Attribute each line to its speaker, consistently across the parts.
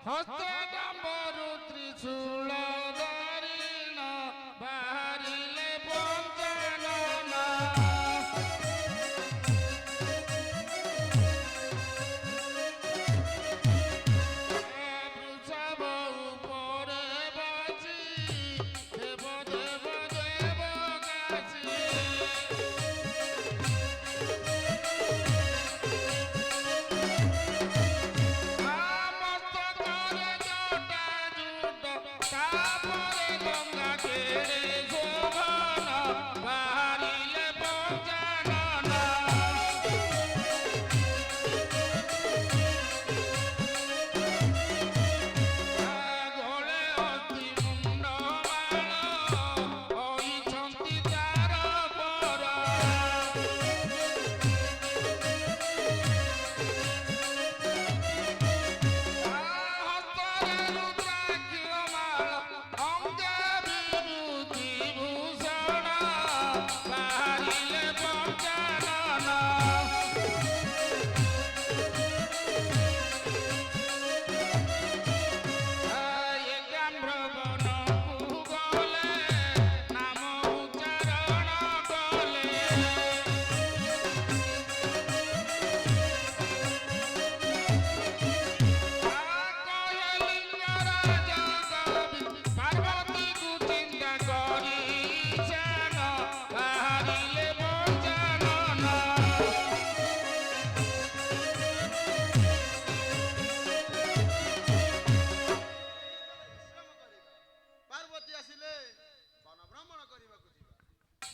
Speaker 1: হস্ত ডাম্বরু ত্রিশূল ধরিণ বাহারিলে পঞ্চাননা বৃষভ উপরে বাজি দেব দেব দেব গাছি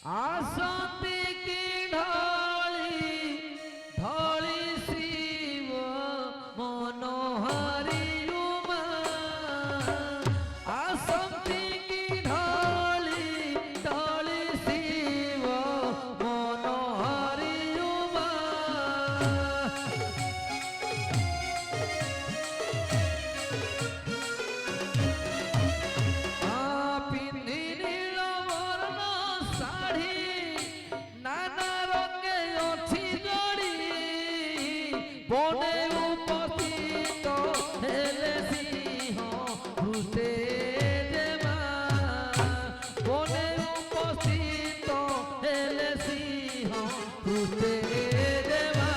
Speaker 2: आसती की ढाली ढाली शिव मनोहरी उमा आसती की ढाली ढाली शिव मनोहरी उमा पिंधी नील वर्ण শাড়ি নানা রঙে অছি জড়ি বনে উপস্থিত হেলে সিংহ ঘুষে দেবা বনে উপস্থিত হেলে সিংহ ঘুষে দেবা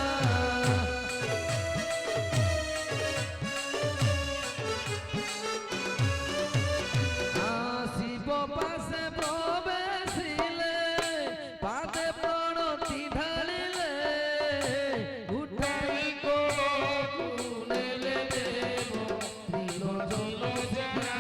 Speaker 2: শিব পাশে প্রবেশিলে পাদে প্রণতি ঢালিলে উঠাই কোলেলে দেব নীলজল জনা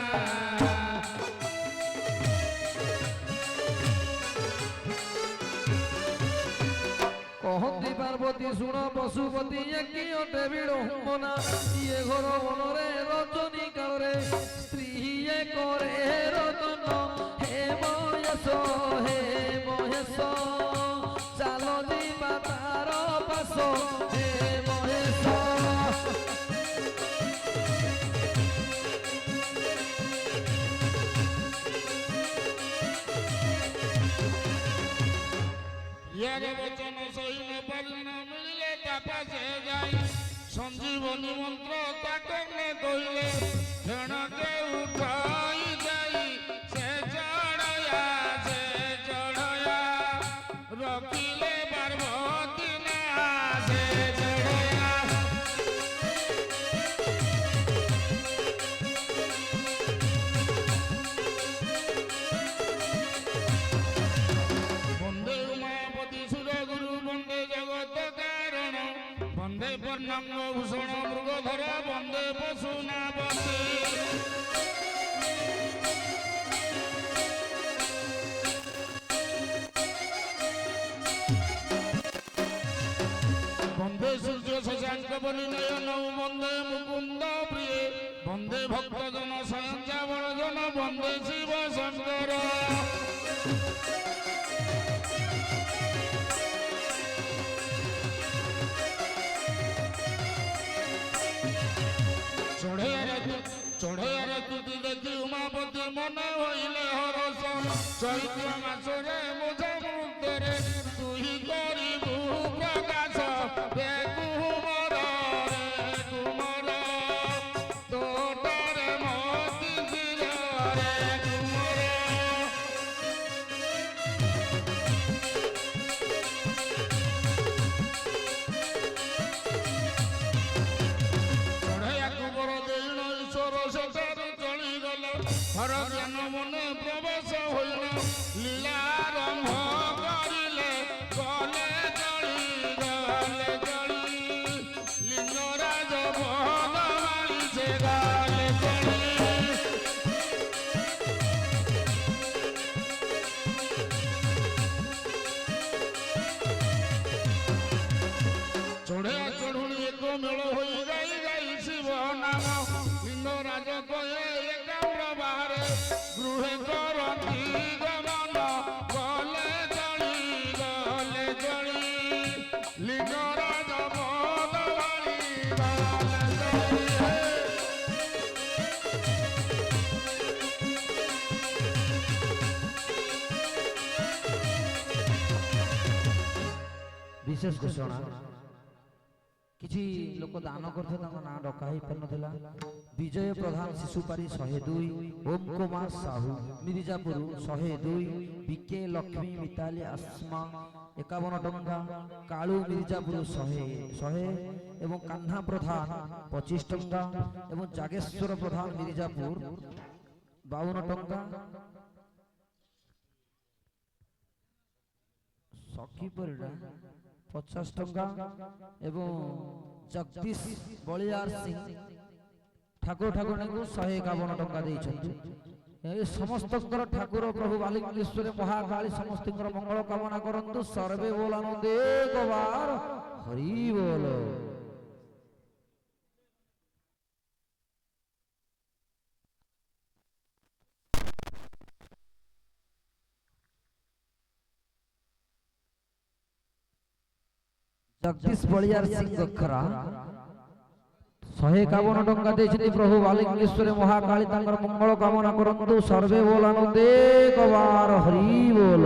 Speaker 2: কহନ୍ତି পার্বতী শুণ পশুপতি একি অটে বিড়ম্বনা ইয়ে ঘর বনরে রজনী কাଳରେ স্ত্রী করে রতন হে মহেশ চাল ଯିବା ତାର ପାଶ হে মহেশ
Speaker 1: ইয়ারে বচন সহি ন পারি না মিলিলে তাপাসে যাই সঞ্জীবনী মন্ত্র তাকে কহিলে ক্ষণকে উঠাই যাই সে চড়য়া রখিলে পার্বতী না সে চড়য়া বন্দে উমাপতি সুরগুরু বন্দে জগত কারণ বন্দে পূর্ণাঙ্গ ভূষণ মৃগধর বন্দে পশুনাপতি বন্দে সূর্য শশাঙ্ক বলি নয়ন বন্দে মুকুন্দ প্রিয়ে বন্দে ভক্তজন সঞ্চাবন জন বন্দে শিব শঙ্কর চড়েয়ারে তুতি দেখি উমাপতি মনে হইলে হরস চৈত্র মাসরে মোঝা মুক্তরে তুই করিবু প্রকাশ বে কুমর রে কুমর তোট হর জ্ঞান মনে প্রবেশ হইল লীলারম্ভ করিলে গলে জড়ি গলে জড়ি লিঙ্গরাজ ভোগ মারিছে গালে জড়ি চড়িয়া চড়ুনি এক মেল হই গাই গাই শিব নাম লিঙ্গরাজ কয়ে গৃহে করন্তি গমন গলে জড়ি গলে জড়ি লিঙ্গরাজ পদ বাড়ি গলে জড়ি
Speaker 2: বিশেষ ঘোষণা କିଛି ଲୋକ ଦାନ କରିଥିଲେ ତାଙ୍କ ନାଁ ଡକା ହେଇପାରୁନଥିଲା। ବିଜୟ ପ୍ରଧାନ ଶିଶୁପାରୀ 102, ଓମ କୁମାର ସାହୁ ମିର୍ଜାପୁର 102, ବିକେ ଲକ୍ଷ୍ମୀ ମିତାଲି ଆସ୍ମା 51 ଟଙ୍କା, କାଳୁ ମିର୍ଜାପୁର 100 ଏବଂ କାହ୍ନା ପ୍ରଧାନ 25 ଟଙ୍କା ଏବଂ ଜାଗେଶ୍ୱର ପ୍ରଧାନ ମିର୍ଜାପୁର 52 ଟଙ୍କା। ସଖୀ ପରିଡ଼ା 50 ଟଙ୍କା ଏବଂ ଜଗଦୀଶ ବଳିୟାର ସିଂ ଠାକୁର ଠାକୁରାଣୀଙ୍କୁ 151 ଟଙ୍କା ଦେଇଛନ୍ତି। ଏ ସମସ୍ତଙ୍କର ଠାକୁର ପ୍ରଭୁ ବାଲିଙ୍ଗେଶ୍ୱର ମହାକାଳୀ ସମସ୍ତଙ୍କର ମଙ୍ଗଳ କାମନା କରନ୍ତୁ। ସର୍ବେ ବୋଲ ଆନନ୍ଦେ ଗୋବାର ହରି ବୋଲ। ଜଗଦୀଶ ବଳିୟାର ସିଂ ଗଖରା 151 ଟଙ୍କା ଦେଇଛନ୍ତି। ପ୍ରଭୁ ବାଲିଙ୍ଗେଶ୍ୱର ମହାକାଳୀ ତାଙ୍କର ମଙ୍ଗଳ କାମନା କରନ୍ତୁ। ସର୍ବେ ବୋଲ ଆନନ୍ଦେ ଗୋବାର ହରି ବୋଲ।